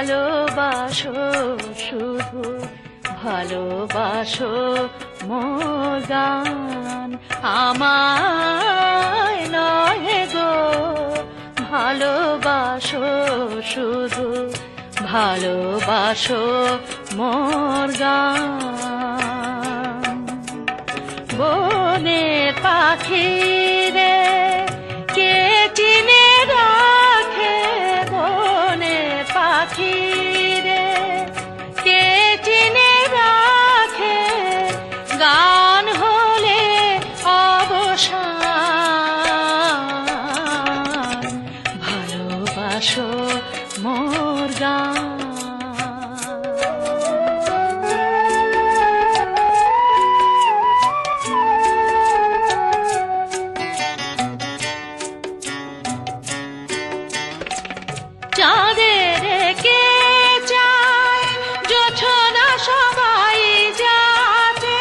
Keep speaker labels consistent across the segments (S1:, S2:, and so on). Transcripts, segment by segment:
S1: ভালোবাসো শুধু ভালোবাসো মোর গান আমায় নহে গো ভালোবাসো শুধু ভালোবাসো মোর গান বনের পাখি রে কে চিনে রাখে বনের পাখি রে কে চিনে রাখে গান হলে অবসান ভালোবাসো মোর গান চাঁদের কে চায় জোছনা সবাই যাতে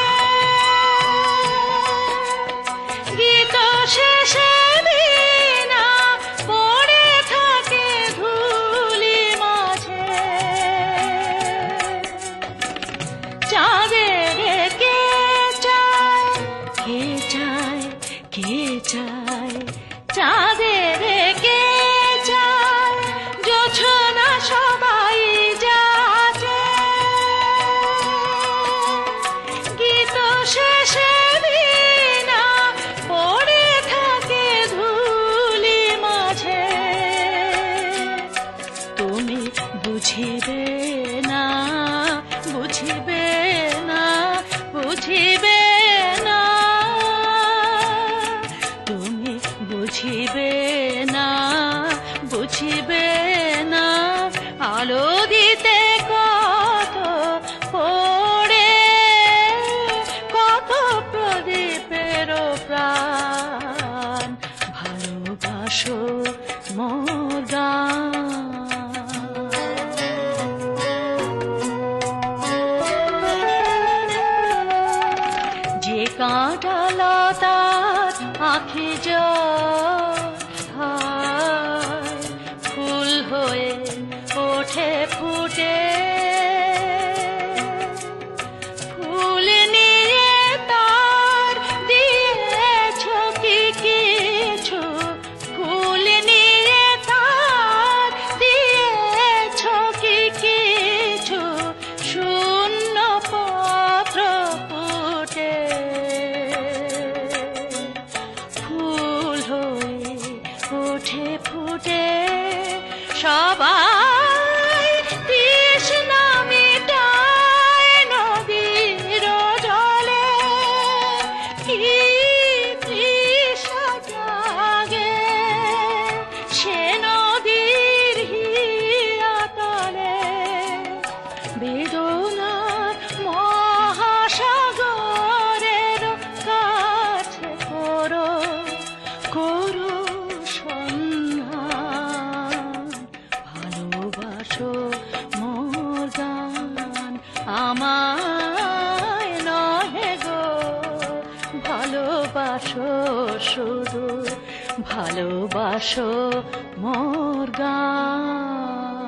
S1: গীত শেষে বিনা পড়ে থাকে ধুলি মাঝে চাঁদের কে চায় কে চায় কে চায় চাঁদের কে চায় জোছনা সবাই যাচ্ছে গীত শেষে বিনা পড়ে থাকে ধুলি মাঝে তুমি বুঝিবে না বুঝিবে না বুঝিবে না তুমি বুঝিবে না বুঝিবে না আলো দিতে কত পড়ে কত প্রদীপের প্রাণ ভালোবাসো মোর গান যে কাঁটা লতার আঁখি জল ফুল হয়ে ওঠে ফুটে ফুল নিয়ে তার দিয়েছ কি কিছু ফুল নিয়ে তার দিয়েছ কি কিছু শূন্য পত্র ফুটে ফুল হয়ে ওঠে ফুটে সবাই তৃষ্ণা মিটায় নদীর জলে কি তৃষা জাগে সে নদীর হিয়াতলে বেদনার মহাসাগরের কাছে করো করো ভালোবাসো মোর গান আমায় নহে গো ভালোবাসো শুধু ভালোবাসো মোর গান।